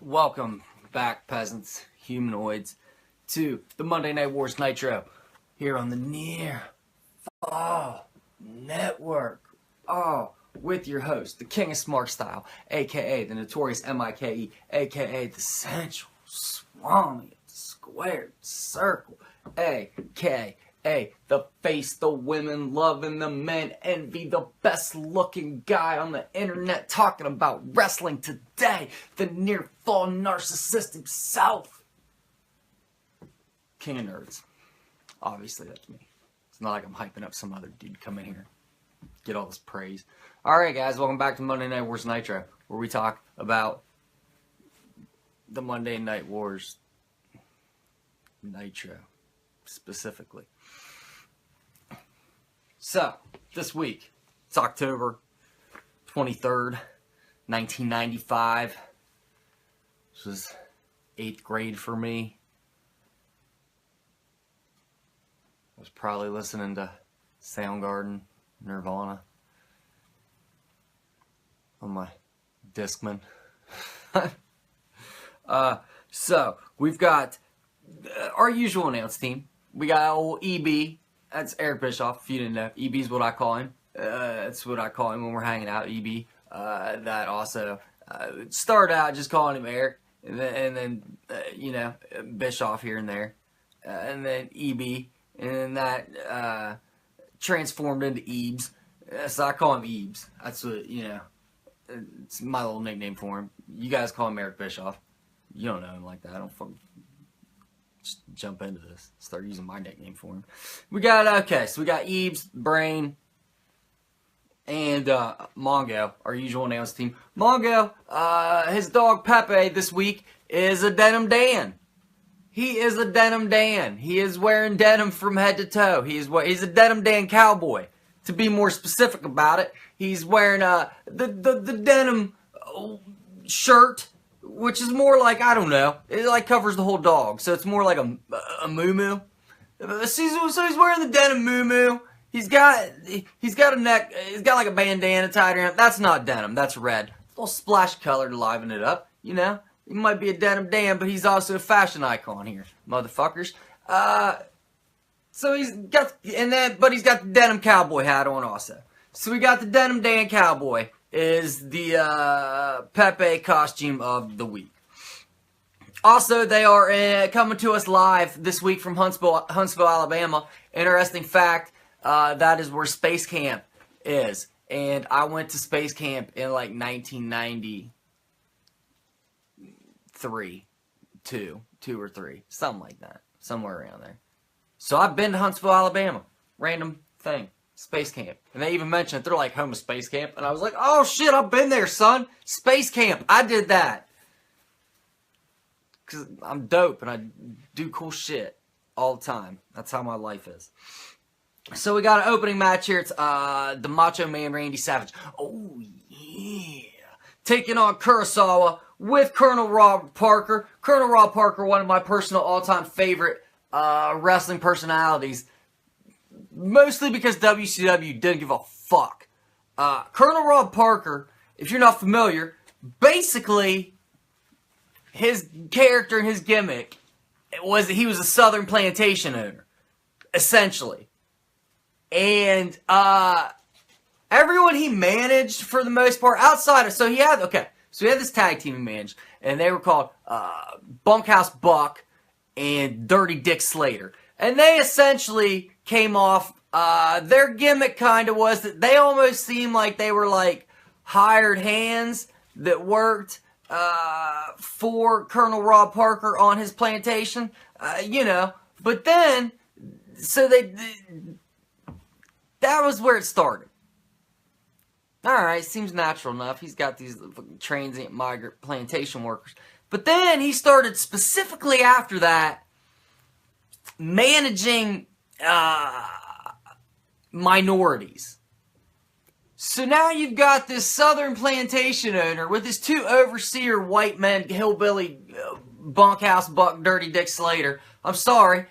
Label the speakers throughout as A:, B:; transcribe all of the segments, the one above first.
A: Welcome back, peasants, humanoids, to the Monday Night Wars Nitro here on the Near Fall Network. With your host, the King of Smart Style, aka the Notorious Mike, aka the Sensual Swami of the Squared Circle, aka the face the women love and the men envy, the best looking guy on the internet talking about wrestling today, the near fall narcissist himself, King of Nerds. Obviously that's me. It's not like I'm hyping up some other dude come in here, get all this praise. Alright guys, welcome back to Monday Night Wars Nitro, where we talk about the Monday Night Wars Nitro specifically. So, this week, it's October 23rd, 1995. This was 8th grade for me. I was probably listening to Soundgarden, Nirvana on my Discman. So, we've got our usual announce team. We got old EB. That's Eric Bischoff, if you didn't know. EB's what I call him. That's what I call him when we're hanging out, EB. That also started out just calling him Eric. And then Bischoff here and there. And then EB. And then that transformed into Ebes. So I call him Ebes. That's what, it's my little nickname for him. You guys call him Eric Bischoff. You don't know him like that. I don't fucking just jump into this. Start using my nickname for him. We got, so we got Ebes, Brain, and Mongo, our usual announce team. Mongo, his dog Pepe this week is a Denim Dan. He is a Denim Dan. He is wearing denim from head to toe. He's a Denim Dan cowboy. To be more specific about it, he's wearing the denim shirt, which is more like, I don't know, it like covers the whole dog, so it's more like a moo-moo. So he's wearing the denim moo-moo. He's got a neck, he's got like a bandana tied around. That's not denim, that's red. A little splash color to liven it up, He might be a Denim Dan, but he's also a fashion icon here, motherfuckers. So he's got, but he's got the denim cowboy hat on also. So we got the Denim Dan cowboy is the Pepe costume of the week. Also, they are coming to us live this week from Huntsville, Alabama. Interesting fact, that is where Space Camp is. And I went to Space Camp in like 1993, two or three, something like that, somewhere around there. So I've been to Huntsville, Alabama. Random thing. Space Camp. And they even mentioned it. They're like, home of Space Camp. And I was like, oh shit, I've been there, son. Space Camp. I did that. Because I'm dope and I do cool shit all the time. That's how my life is. So we got an opening match here. It's the Macho Man Randy Savage. Oh yeah. Taking on Kurosawa with Colonel Rob Parker. Colonel Rob Parker, one of my personal all-time favorite wrestling personalities. Mostly because WCW didn't give a fuck. Colonel Rob Parker, if you're not familiar, basically his character and his gimmick was that he was a southern plantation owner, essentially. And everyone he managed for the most part, outside of, so he had this tag team he managed, and they were called Bunkhouse Buck and Dirty Dick Slater. And they essentially came off, their gimmick kind of was that they almost seemed like they were like hired hands that worked for Colonel Rob Parker on his plantation, But then, so that was where it started. Alright, seems natural enough. He's got these transient migrant plantation workers. But then he started specifically after that managing minorities. So now you've got this southern plantation owner with his two overseer white men, hillbilly, bunkhouse buck, dirty Dick Slater. I'm sorry,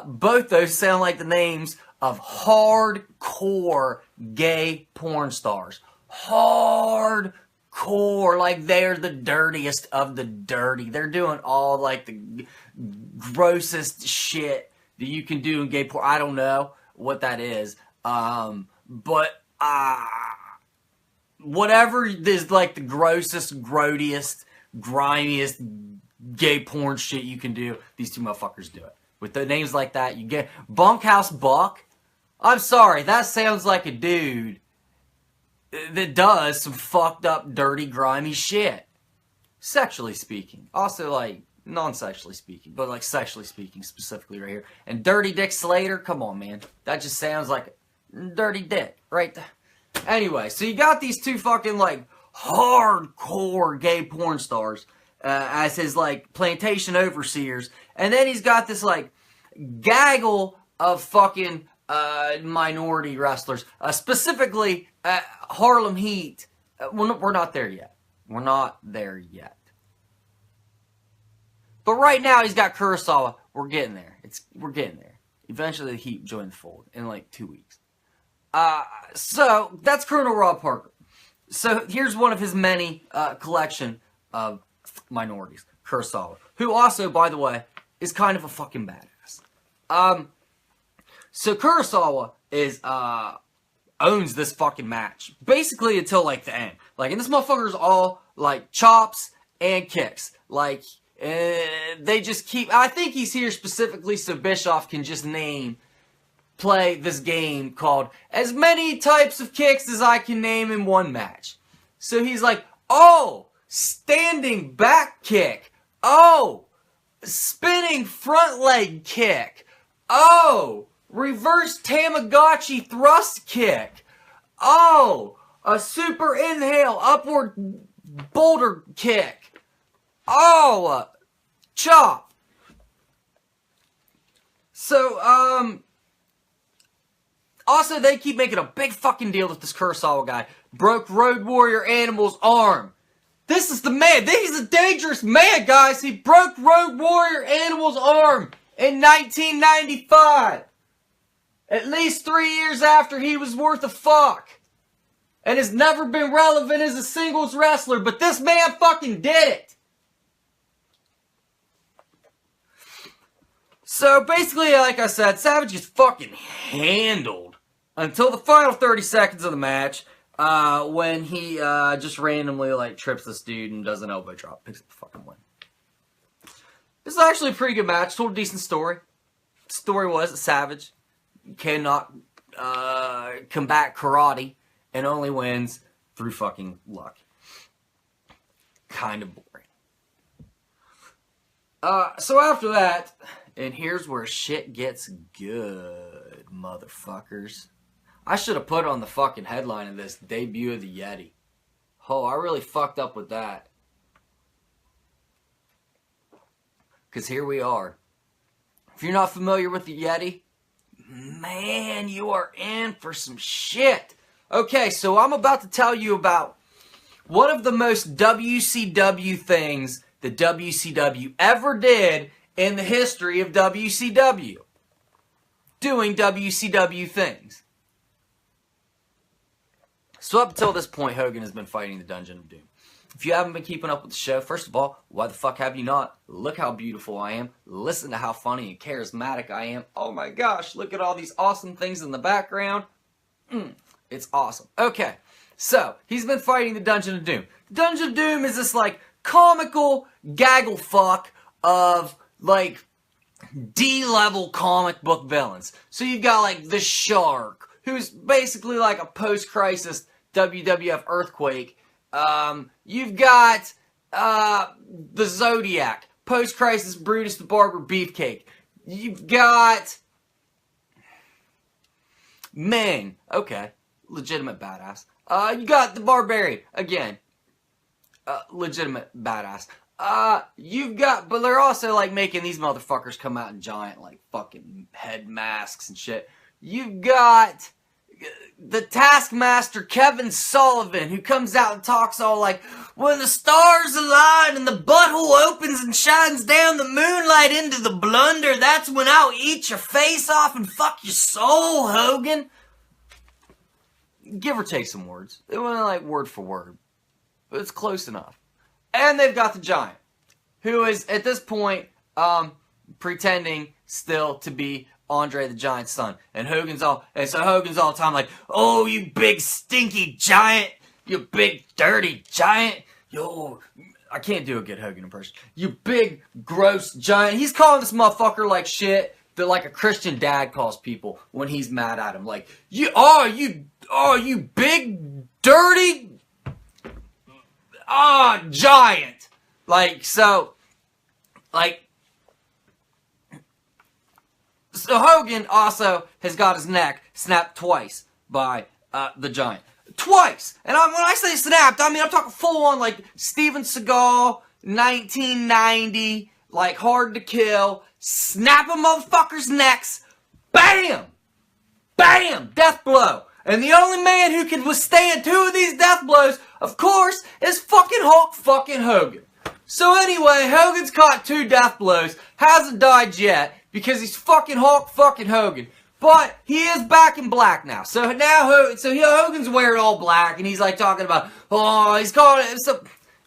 A: both those sound like the names of hardcore gay porn stars. Hardcore hardcore. Like, they're the dirtiest of the dirty. They're doing all, like, the grossest shit that you can do in gay porn. I don't know what that is. But whatever is, like, the grossest, grodiest, grimiest gay porn shit you can do, these two motherfuckers do it. With the names like that, you get Bunkhouse Buck. I'm sorry, that sounds like a dude that does some fucked up, dirty, grimy shit. Sexually speaking. Also, like, non-sexually speaking, but, like, sexually speaking specifically right here. And Dirty Dick Slater, come on, man. That just sounds like a dirty dick, right? Anyway, so you got these two fucking, like, hardcore gay porn stars as his, like, plantation overseers. And then he's got this, like, gaggle of fucking minority wrestlers. Specifically, Harlem Heat. We're not there yet. We're not there yet. But right now, he's got Kurosawa. We're getting there. We're getting there. Eventually, the Heat join the fold in, like, 2 weeks. So, that's Colonel Rob Parker. So, here's one of his many collection of minorities. Kurosawa. Who also, by the way, is kind of a fucking badass. So Kurosawa is, owns this fucking match. Basically until, like, the end. Like, and this motherfucker's all, like, chops and kicks. Like, they just keep... I think he's here specifically so Bischoff can just play this game called as many types of kicks as I can name in one match. So he's like, oh, standing back kick. Oh, spinning front leg kick. Oh, reverse Tamagotchi thrust kick. Oh, a super inhale upward boulder kick. Oh, chop. So, also they keep making a big fucking deal with this Kurosawa guy. Broke Road Warrior Animal's arm. This is the man. He's a dangerous man, guys. He broke Road Warrior Animal's arm in 1995. At least 3 years after he was worth a fuck. And has never been relevant as a singles wrestler. But this man fucking did it. So basically, like I said, Savage gets fucking handled until the final 30 seconds of the match. When he just randomly, like, trips this dude and does an elbow drop. Picks up the fucking win. This is actually a pretty good match. Told a decent story. The story was that Savage cannot combat karate and only wins through fucking luck. Kind of boring. So after that, and here's where shit gets good, motherfuckers. I should have put on the fucking headline of this, debut of the Yeti. Oh, I really fucked up with that. Because here we are. If you're not familiar with the Yeti, man, you are in for some shit. Okay, so I'm about to tell you about one of the most WCW things that WCW ever did in the history of WCW. Doing WCW things. So up until this point, Hogan has been fighting the Dungeon of Doom. If you haven't been keeping up with the show, first of all, why the fuck have you not? Look how beautiful I am. Listen to how funny and charismatic I am. Oh my gosh, look at all these awesome things in the background. It's awesome. Okay, so he's been fighting the Dungeon of Doom. The Dungeon of Doom is this, like, comical gaggle fuck of, like, D-level comic book villains. So you've got, like, the Shark, who's basically like a post-crisis WWF earthquake. You've got the Zodiac, post-crisis Brutus the Barber Beefcake. You've got Ming, okay, legitimate badass. You got the Barbarian, again, legitimate badass. You've got, but they're also, like, making these motherfuckers come out in giant, like, fucking head masks and shit. You've got the Taskmaster Kevin Sullivan, who comes out and talks all like, when the stars align and the butthole opens and shines down the moonlight into the blunder, that's when I'll eat your face off and fuck your soul, Hogan. Give or take some words. It wasn't like word for word. but it's close enough. And they've got the Giant, who is, at this point, pretending still to be Andre the Giant's son. And so Hogan's all the time like, oh, you big stinky giant, you big dirty giant, yo, I can't do a good Hogan impression. You big gross giant. He's calling this motherfucker like shit that like a Christian dad calls people when he's mad at him. Like, you big dirty giant. So Hogan also has got his neck snapped twice by the Giant. Twice! And when I say snapped, I mean I'm talking full on like Steven Seagal, 1990, like Hard to Kill, snapping motherfuckers' necks, bam! Bam! Death blow. And the only man who can withstand 2 of these death blows, of course, is fucking Hulk fucking Hogan. So anyway, Hogan's caught 2 death blows, hasn't died yet, because he's fucking Hulk fucking Hogan. But he is back in black now. So now Hogan's wearing all black, and he's like talking about, oh, he's calling it,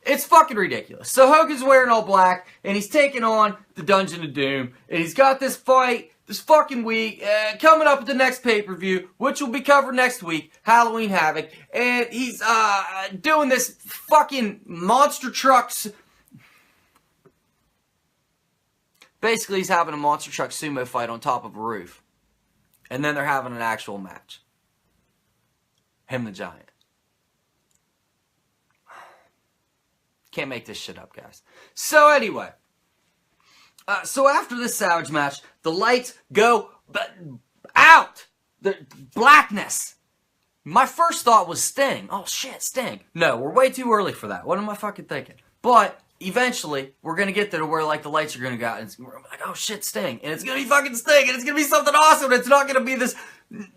A: it's fucking ridiculous. So Hogan's wearing all black, and he's taking on the Dungeon of Doom, and he's got this fight this fucking week, coming up at the next pay-per-view, which will be covered next week, Halloween Havoc, and he's doing this fucking monster trucks. Basically, he's having a monster truck sumo fight on top of a roof. And then they're having an actual match. Him the Giant. Can't make this shit up, guys. So anyway. So after this Savage match, the lights go out. The blackness. My first thought was Sting. Oh shit, Sting. No, we're way too early for that. What am I fucking thinking? But eventually, we're going to get there to where, like, the lights are going to go out, and we're like, oh, shit, Sting. And it's going to be fucking Sting, and it's going to be something awesome, and it's not going to be this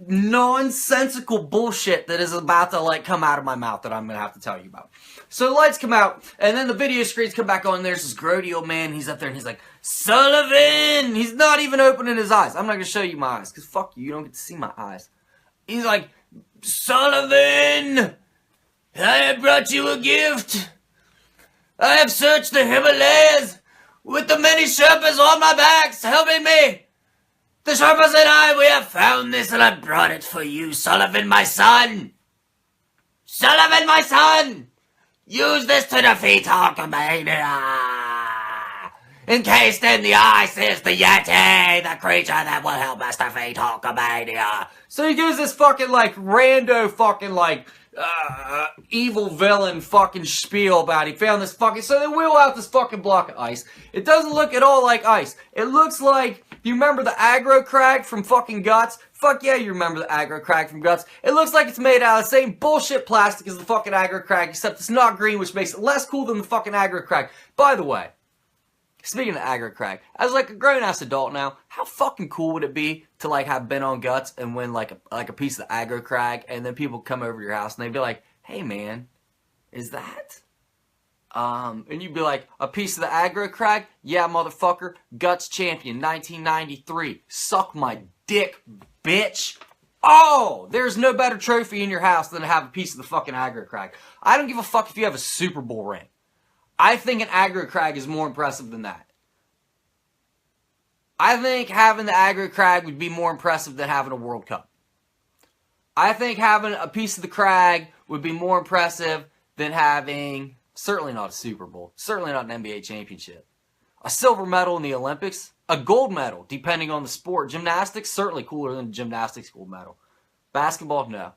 A: nonsensical bullshit that is about to, like, come out of my mouth that I'm going to have to tell you about. So the lights come out, and then the video screens come back on, and there's this grody old man, he's up there, and he's like, Sullivan! He's not even opening his eyes. I'm not going to show you my eyes, because fuck you don't get to see my eyes. He's like, Sullivan! I have brought you a gift! I have searched the Himalayas with the many Sherpas on my backs helping me. The Sherpas and I, we have found this and I brought it for you, Sullivan, my son. Sullivan, my son. Use this to defeat Hulkamania. Encased in the ice is the Yeti, the creature that will help us defeat Hulkamania. So he gives this fucking, like, rando fucking, like, evil villain fucking spiel about he found this fucking, so they wheel out this fucking block of ice. It doesn't look at all like ice. It looks like, you remember the aggro crag from fucking Guts? Fuck yeah, you remember the aggro crag from Guts. It looks like it's made out of the same bullshit plastic as the fucking aggro crag, except it's not green, which makes it less cool than the fucking aggro crag. By the way, speaking of aggro crag, as like a grown-ass adult now, how fucking cool would it be to like have been on Guts and win like a piece of the aggro crag, and then people come over to your house and they'd be like, hey man, is that? And you'd be like, a piece of the aggro crag? Yeah, motherfucker, Guts champion, 1993. Suck my dick, bitch. Oh, there's no better trophy in your house than to have a piece of the fucking aggro crag. I don't give a fuck if you have a Super Bowl ring. I think an aggro crag is more impressive than that. I think having the aggro crag would be more impressive than having a World Cup. I think having a piece of the crag would be more impressive than having, certainly not a Super Bowl, certainly not an NBA championship. A silver medal in the Olympics, a gold medal, depending on the sport. Gymnastics, certainly cooler than a gymnastics gold medal. Basketball, no.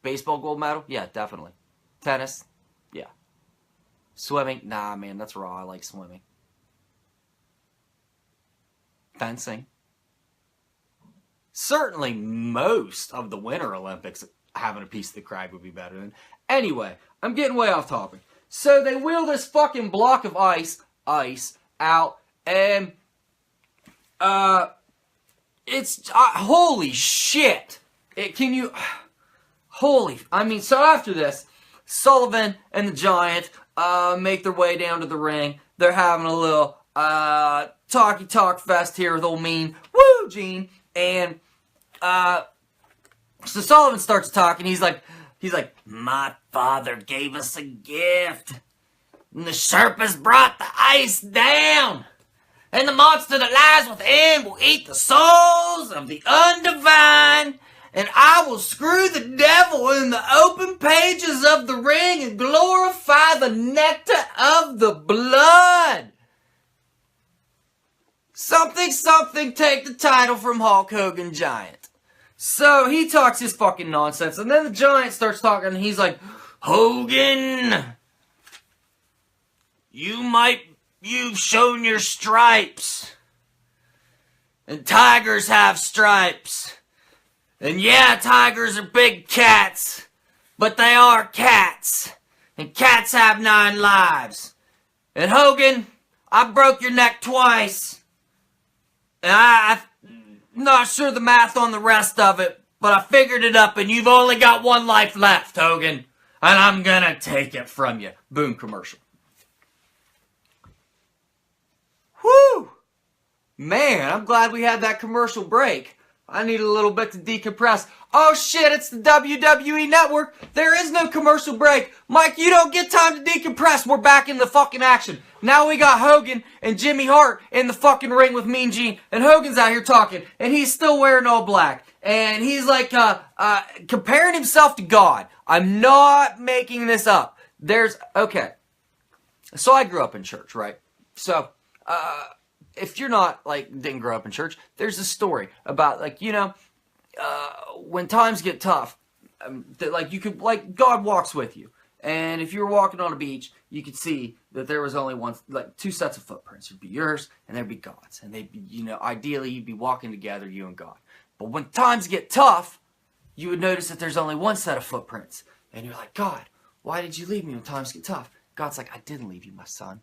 A: Baseball gold medal? Yeah, definitely. Tennis? Yeah. Swimming? Nah, man, that's raw. I like swimming. Fencing? Certainly most of the Winter Olympics having a piece of the crag would be better than. Anyway, I'm getting way off topic. So they wheel this fucking block of ice out, and it's holy shit. So after this, Sullivan and the Giant make their way down to the ring. They're having a little talky talk fest here with old mean Woo Gene, and so Sullivan starts talking. He's like, my Father gave us a gift. And the Sherpas brought the ice down. And the monster that lies within will eat the souls of the undivine. And I will screw the devil in the open pages of the ring and glorify the nectar of the blood. Something, something, take the title from Hulk Hogan Giant. So he talks his fucking nonsense, and then the Giant starts talking, and he's like, Hogan, you've shown your stripes. And tigers have stripes. And yeah, tigers are big cats, but they are cats. And cats have 9 lives. And Hogan, I broke your neck twice. And I'm not sure the math on the rest of it, but I figured it up, and you've only got 1 life left, Hogan. And I'm gonna take it from you. Boom, commercial. Whew! Man, I'm glad we had that commercial break. I need a little bit to decompress. Oh shit, it's the WWE Network. There is no commercial break. Mike, you don't get time to decompress. We're back in the fucking action. Now we got Hogan and Jimmy Hart in the fucking ring with Mean Gene. And Hogan's out here talking. And he's still wearing all black. And he's like, comparing himself to God. I'm not making this up. Okay. So I grew up in church, right? So, if you're not, didn't grow up in church, there's a story about, when times get tough, that, God walks with you. And if you were walking on a beach, you could see that there was only 2 sets of footprints. There'd be yours, and there'd be God's. And they'd be, ideally, you'd be walking together, you and God. But when times get tough, you would notice that there's only 1 set of footprints. And you're like, God, why did you leave me when times get tough? God's like, I didn't leave you, my son.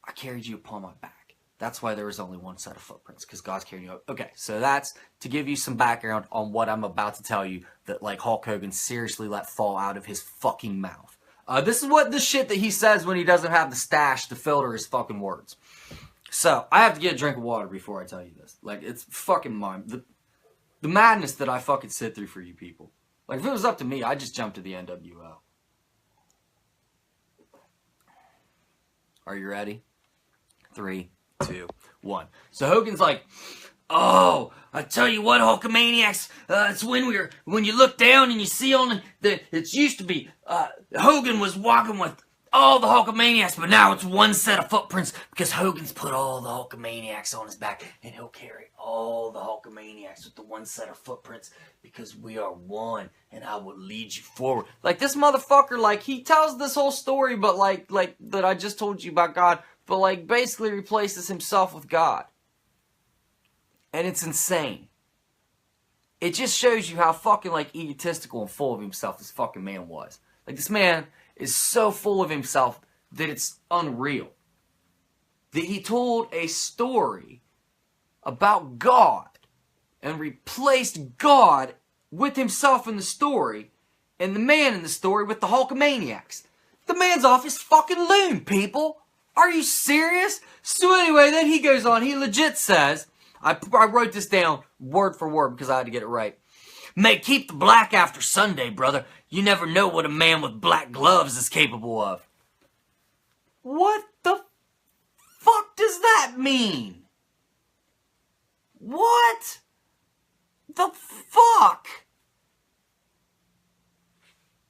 A: I carried you upon my back. That's why there was only 1 set of footprints, because God's carrying you up. Okay, so that's to give you some background on what I'm about to tell you that, Hulk Hogan seriously let fall out of his fucking mouth. This is what the shit that he says when he doesn't have the stash to filter his fucking words. So, I have to get a drink of water before I tell you this. It's fucking the madness that I fucking sit through for you people. If it was up to me, I'd just jump to the NWO. Are you ready? 3, 2, 1. So Hogan's like, oh, I tell you what, Hulkamaniacs, it's when you look down and you see on it used to be, Hogan was walking with all the Hulkamaniacs, but now it's 1 set of footprints because Hogan's put all the Hulkamaniacs on his back, and he'll carry all the Hulkamaniacs with the 1 set of footprints because we are one, and I will lead you forward. This motherfucker, he tells this whole story, but that I just told you about God, but basically replaces himself with God. And it's insane. It just shows you how fucking egotistical and full of himself this fucking man was. This man is so full of himself that it's unreal. That he told a story about God and replaced God with himself in the story and the man in the story with the Hulkamaniacs. The man's off his fucking loon, people. Are you serious? So anyway, then he goes on. He legit says, I wrote this down word for word because I had to get it right. May keep the black after Sunday, brother. You never know what a man with black gloves is capable of. What the fuck does that mean? What the fuck?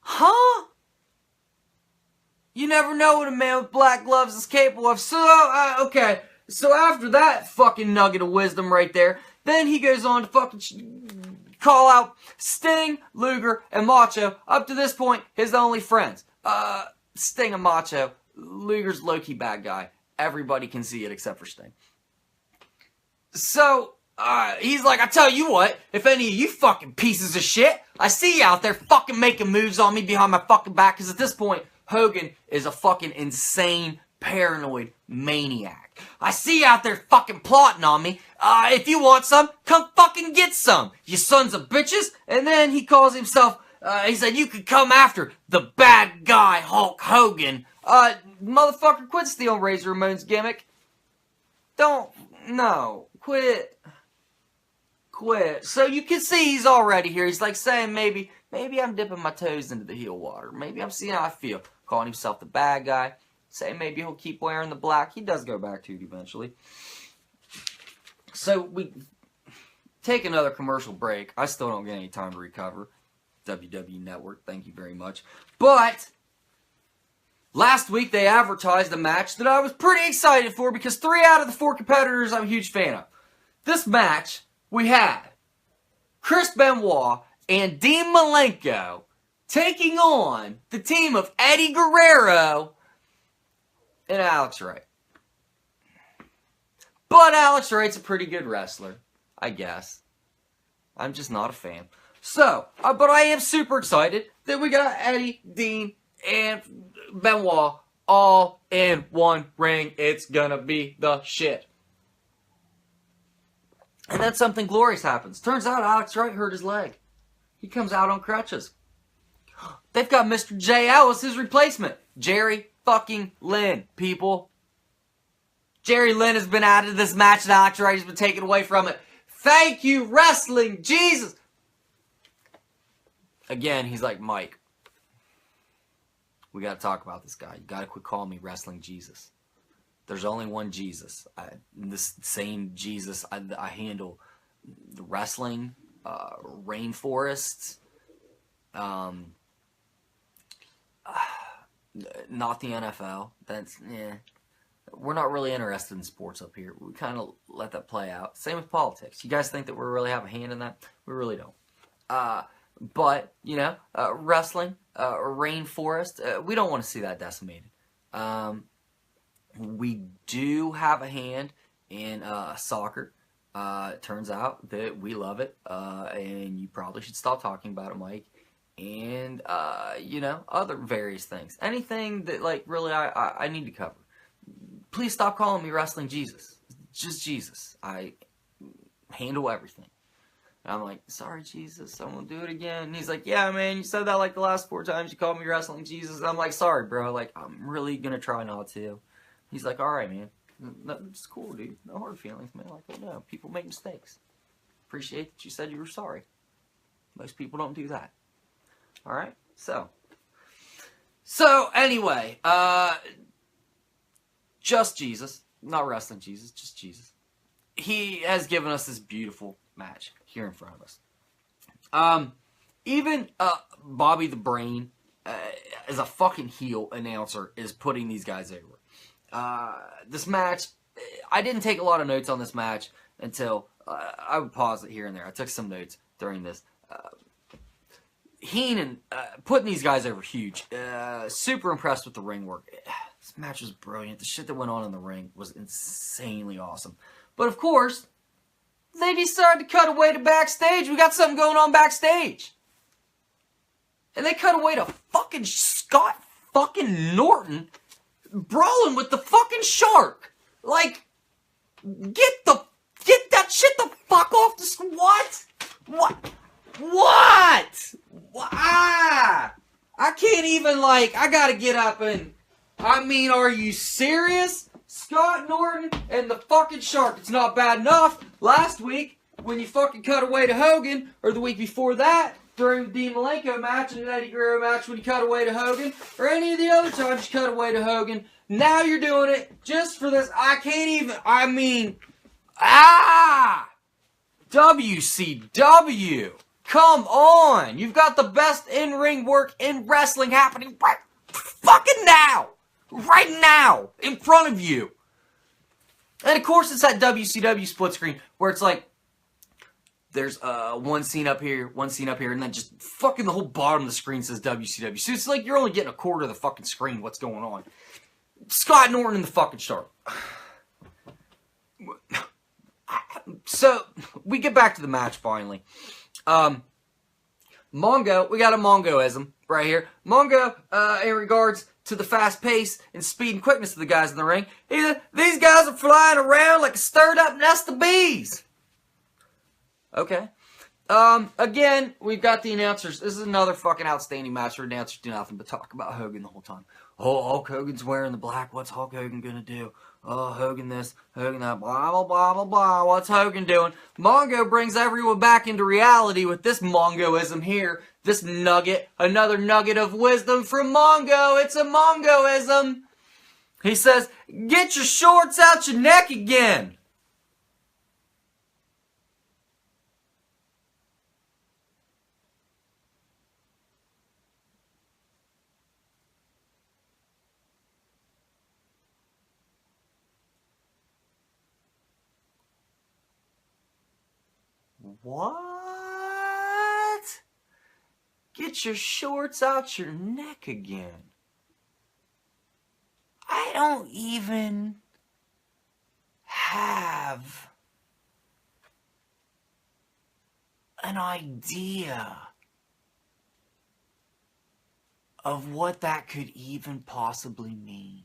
A: Huh? You never know what a man with black gloves is capable of. So, okay. So after that fucking nugget of wisdom right there, then he goes on to fucking call out Sting, Luger, and Macho. Up to this point, his only friends. Sting and Macho. Luger's low-key bad guy. Everybody can see it except for Sting. So, he's like, I tell you what, if any of you fucking pieces of shit, I see you out there fucking making moves on me behind my fucking back, because at this point, Hogan is a fucking insane, paranoid maniac. I see you out there fucking plotting on me. If you want some, come fucking get some, you sons of bitches. And then he calls himself, he said, you could come after the bad guy Hulk Hogan. Motherfucker, quit stealing Razor Ramon's gimmick. Quit. So you can see he's already here. He's saying maybe Maybe I'm dipping my toes into the heel water. Maybe I'm seeing how I feel. Calling himself the bad guy. Saying maybe he'll keep wearing the black. He does go back to it eventually. So we take another commercial break. I still don't get any time to recover. WCW Network, thank you very much. But last week they advertised a match that I was pretty excited for because 3 out of the 4 competitors I'm a huge fan of. This match, we had Chris Benoit and Dean Malenko taking on the team of Eddie Guerrero and Alex Wright. But Alex Wright's a pretty good wrestler, I guess. I'm just not a fan. So, but I am super excited that we got Eddie, Dean, and Benoit all in one ring. It's gonna be the shit. And then something glorious happens. Turns out Alex Wright hurt his leg. He comes out on crutches. They've got Mr. JL as his replacement. Jerry fucking Lynn, people. Jerry Lynn has been added to this match and Alex Wright has been taken away from it. Thank you, wrestling Jesus. Again, he's like, Mike, we got to talk about this guy. You got to quit calling me wrestling Jesus. There's only one Jesus. This same Jesus, I handle the wrestling, rainforests, not the NFL. That's, we're not really interested in sports up here. We kind of let that play out. Same with politics. You guys think that we really have a hand in that? We really don't. But, wrestling, rainforest, we don't want to see that decimated. We do have a hand in soccer. It turns out that we love it, and you probably should stop talking about it, Mike. And, other various things. Anything that, really I need to cover. Please stop calling me wrestling Jesus. Just Jesus. I handle everything. And I'm like, sorry, Jesus, I won't do it again. And he's like, yeah, man, you said that the last 4 times you called me wrestling Jesus. And I'm like, sorry, bro. I'm really going to try not to. He's like, all right, man. That's cool, dude. No hard feelings, man. People make mistakes. Appreciate that you said you were sorry. Most people don't do that. All right? So anyway, just Jesus. Not wrestling Jesus, just Jesus. He has given us this beautiful match here in front of us. Even Bobby the Brain, as a fucking heel announcer, is putting these guys over. This match, I didn't take a lot of notes on this match until I would pause it here and there. I took some notes during this. Heenan putting these guys over huge. Super impressed with the ring work. This match was brilliant. The shit that went on in the ring was insanely awesome. But of course, they decided to cut away to backstage. We got something going on backstage. And they cut away to fucking Scott fucking Norton brawling with the fucking Shark. Get that shit the fuck off the... What? I can't even, I gotta get up and... are you serious? Scott Norton and the fucking Shark. It's not bad enough. Last week, when you fucking cut away to Hogan, or the week before that, during the Dean Malenko match and an Eddie Guerrero match when you cut away to Hogan, or any of the other times you cut away to Hogan, now you're doing it just for this. I can't even, WCW. Come on. You've got the best in-ring work in wrestling happening right fucking now. Right now. In front of you. And of course it's that WCW split screen where it's there's one scene up here, and then just fucking the whole bottom of the screen says WCW. So it's you're only getting a quarter of the fucking screen. What's going on? Scott Norton and the fucking Shark. So, we get back to the match finally. Mongo, we got a Mongoism right here. Mongo, in regards to the fast pace and speed and quickness of the guys in the ring, these guys are flying around like a stirred up nest of bees. Okay. Again, we've got the announcers. This is another fucking outstanding match where announcers do nothing but talk about Hogan the whole time. Oh, Hulk Hogan's wearing the black. What's Hulk Hogan gonna do? Oh, Hogan this, Hogan that, blah, blah, blah, blah, blah. What's Hogan doing? Mongo brings everyone back into reality with this Mongoism here. This nugget, another nugget of wisdom from Mongo. It's a Mongoism. He says, get your shorts out your neck again. What? Get your shorts out your neck again. I don't even have an idea of what that could even possibly mean.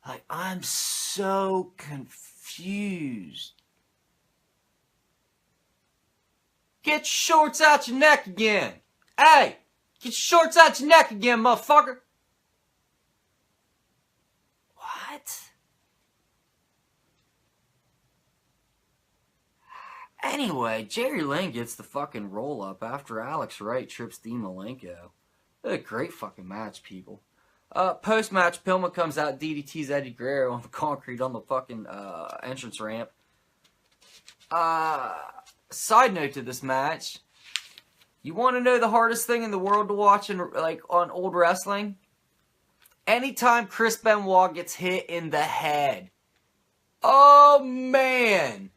A: Like, I'm so confused. Get your shorts out your neck again. Hey, get your shorts out your neck again, motherfucker. What? Anyway, Jerry Lynn gets the fucking roll up after Alex Wright trips Dean Malenko. What a great fucking match, people. Post-match, Pillman comes out, DDTs Eddie Guerrero on the concrete on the fucking entrance ramp. Side note to this match, you want to know the hardest thing in the world to watch on old wrestling? Anytime Chris Benoit gets hit in the head. Oh man!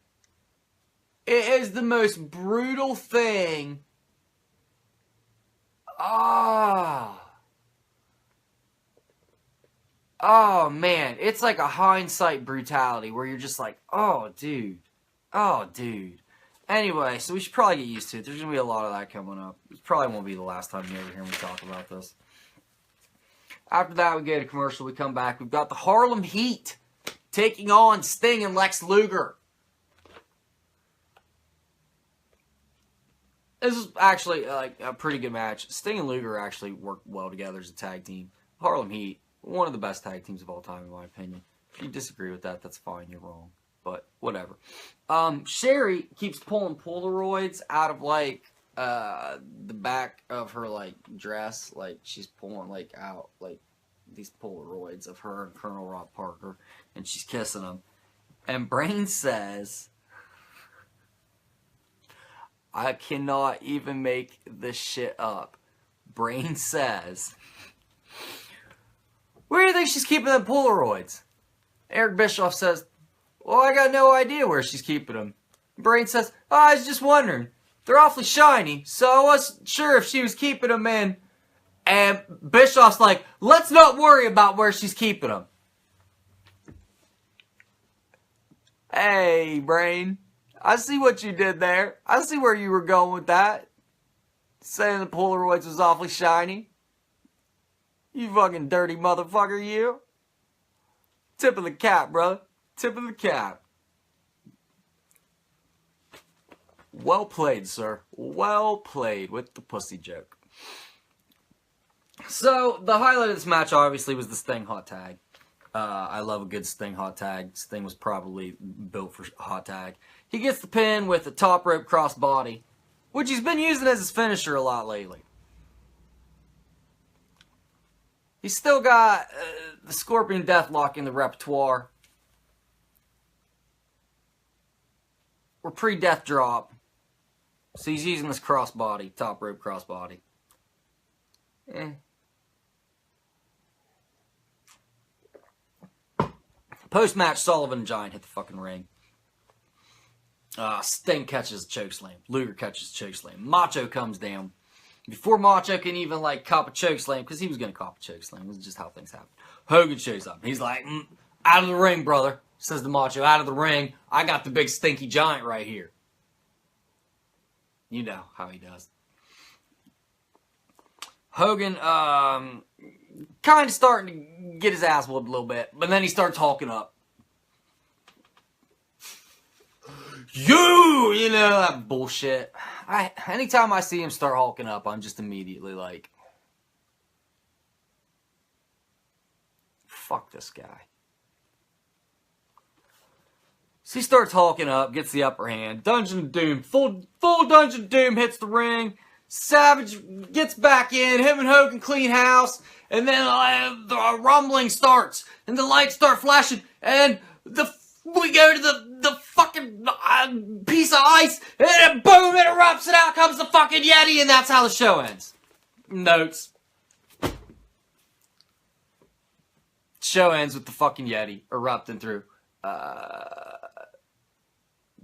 A: It is the most brutal thing. Oh man, it's like a hindsight brutality where you're just like, oh dude. Anyway, so we should probably get used to it. There's going to be a lot of that coming up. It probably won't be the last time you ever hear me talk about this. After that, we go to commercial. We come back. We've got the Harlem Heat taking on Sting and Lex Luger. This is actually like a pretty good match. Sting and Luger actually work well together as a tag team. Harlem Heat, one of the best tag teams of all time, in my opinion. If you disagree with that, that's fine. You're wrong. But whatever. Sherry keeps pulling Polaroids out of like the back of her like dress. Like she's pulling like out like these Polaroids of her and Colonel Rob Parker, and she's kissing them. And Brain says, I cannot even make this shit up. Brain says, where do you think she's keeping them Polaroids? Eric Bischoff says, well, I got no idea where she's keeping them. Brain says, oh, I was just wondering. They're awfully shiny, so I wasn't sure if she was keeping them in. And Bischoff's like, let's not worry about where she's keeping them. Hey, Brain. I see what you did there. I see where you were going with that. Saying the Polaroids was awfully shiny. You fucking dirty motherfucker, you. Tip of the cap, brother. Tip of the cap. Well played, sir. Well played with the pussy joke. So, the highlight of this match, obviously, was the Sting hot tag. I love a good Sting hot tag. Sting was probably built for hot tag. He gets the pin with the top rope cross body, which he's been using as his finisher a lot lately. He's still got the Scorpion Deathlock in the repertoire. We're pre-death drop. So he's using this crossbody, top rope crossbody. Post-match, Sullivan and Giant hit the fucking ring. Sting catches a chokeslam. Luger catches a chokeslam. Macho comes down. Before Macho can even, like, cop a chokeslam, because he was going to cop a chokeslam. This is just how things happen. Hogan shows up. He's like, out of the ring, brother. Says the Macho, out of the ring. I got the big stinky giant right here. You know how he does. Hogan, kind of starting to get his ass whooped a little bit, but then he starts hulking up. You know, that bullshit. Anytime I see him start hulking up, I'm just immediately like, this guy. So he starts hulking up, gets the upper hand. Dungeon Doom, full Dungeon Doom hits the ring. Savage gets back in. Him and Hogan clean house. And then the rumbling starts. And the lights start flashing. And we go to the fucking piece of ice. And boom, it erupts. And out comes the fucking Yeti. And that's how the show ends. Notes. Show ends with the fucking Yeti erupting through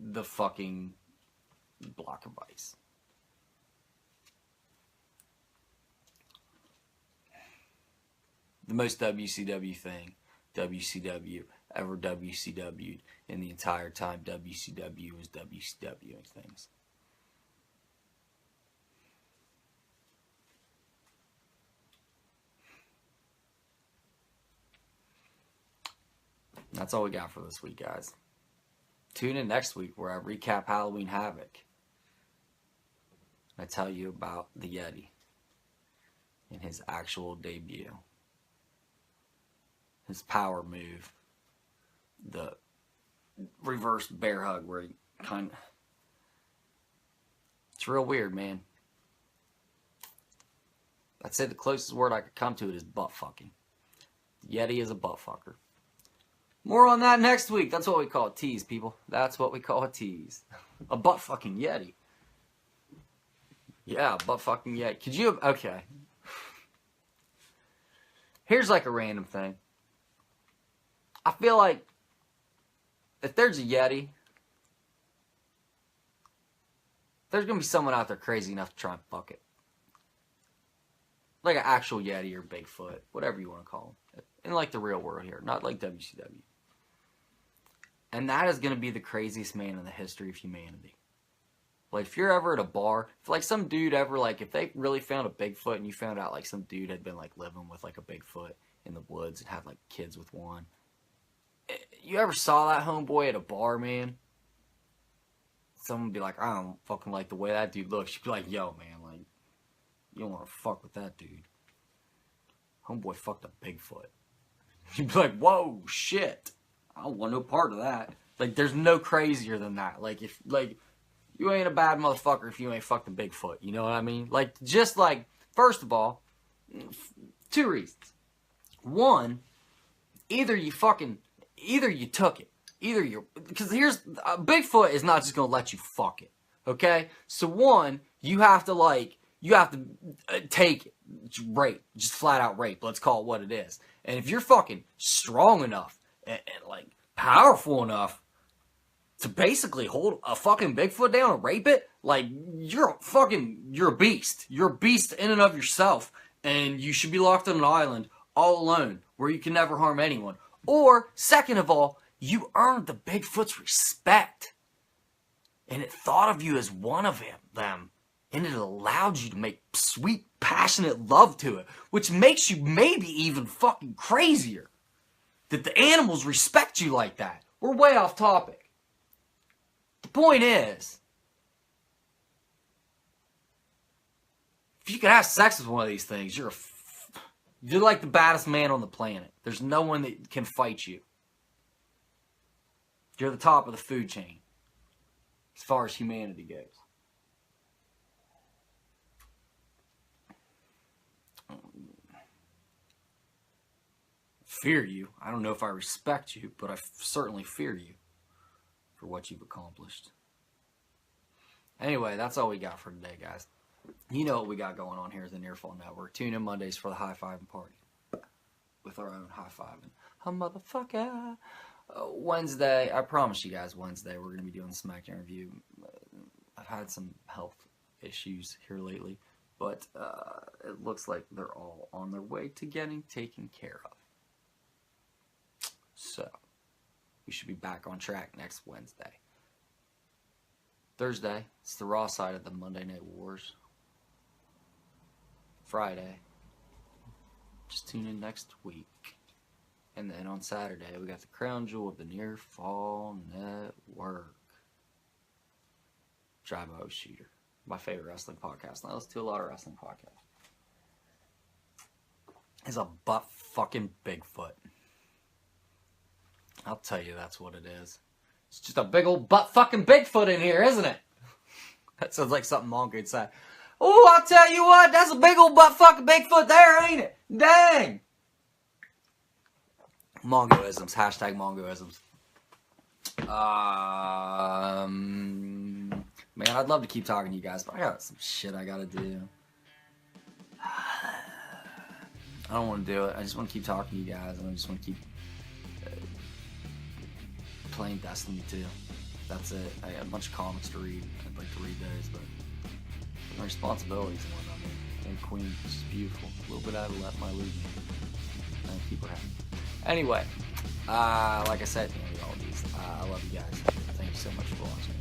A: the fucking block of ice. The most WCW thing WCW ever WCW'd in the entire time WCW was WCWing things. That's all we got for this week, guys. Tune in next week where I recap Halloween Havoc. I tell you about the Yeti in his actual debut. His power move. The reverse bear hug where he kind of... It's real weird, man. I'd say the closest word I could come to it is butt fucking. Yeti is a butt fucker. More on that next week. That's what we call a tease, people. That's what we call a tease. A butt fucking Yeti. Yeah, a butt fucking Yeti. Could you... Okay. Here's like a random thing. I feel like if there's a Yeti, there's going to be someone out there crazy enough to try and fuck it. Like an actual Yeti or Bigfoot. Whatever you want to call them. In like the real world here. Not like WCW. And that is going to be the craziest man in the history of humanity. Like, if you're ever at a bar, if like some dude ever, like, if they really found a Bigfoot and you found out like some dude had been like living with like a Bigfoot in the woods and had like kids with one. You ever saw that homeboy at a bar, man? Someone would be like, I don't fucking like the way that dude looks. You'd be like, yo, man, like, you don't want to fuck with that dude. Homeboy fucked a Bigfoot. You'd be like, whoa, shit. I don't want no part of that. Like, there's no crazier than that. Like, if, like, you ain't a bad motherfucker if you ain't fucked a Bigfoot. You know what I mean? Like, just like, first of all, two reasons. One, either you took it. Because here's, Bigfoot is not just going to let you fuck it. Okay? So one, you have to take it. Rape. Just flat out rape. Let's call it what it is. And if you're fucking strong enough and like powerful enough to basically hold a fucking Bigfoot down and rape it, like you're a beast. You're a beast in and of yourself. And you should be locked on an island all alone where you can never harm anyone. Or, second of all, you earned the Bigfoot's respect. And it thought of you as one of them. And it allowed you to make sweet, passionate love to it. Which makes you maybe even fucking crazier. That the animals respect you like that. We're way off topic. The point is, if you can have sex with one of these things, you're like the baddest man on the planet. There's no one that can fight you. You're the top of the food chain. As far as humanity goes. Fear you. I don't know if I respect you, but I certainly fear you for what you've accomplished. Anyway, that's all we got for today, guys. You know what we got going on here at the Nearfall Network. Tune in Mondays for the high-fiving party. With our own high-fiving. A motherfucker. Wednesday, I promise you guys, Wednesday, we're going to be doing the SmackDown review. I've had some health issues here lately, but it looks like they're all on their way to getting taken care of. So, we should be back on track next Wednesday. Thursday, it's the Raw side of the Monday Night Wars. Friday, just tune in next week. And then on Saturday, we got the crown jewel of the Nearfall Network. Drive-O Shooter. My favorite wrestling podcast. I listen to a lot of wrestling podcasts. It's a butt fucking Bigfoot. I'll tell you that's what it is. It's just a big old butt fucking Bigfoot in here, isn't it? That sounds like something Monk would say. Oh, I'll tell you what, that's a big old butt fucking Bigfoot there, ain't it? Dang! Mongoisms, hashtag Mongoisms. Man, I'd love to keep talking to you guys, but I got some shit I gotta do. I don't want to do it. I just want to keep talking to you guys, and I just want to keep playing Destiny 2. That's it. I got a bunch of comics to read. I'd like to read those, but my responsibilities and whatnot. And Queen, she's beautiful. A little bit out of left my league. And keep her happy. Anyway, like I said, all these, I love you guys. Thank you so much for watching.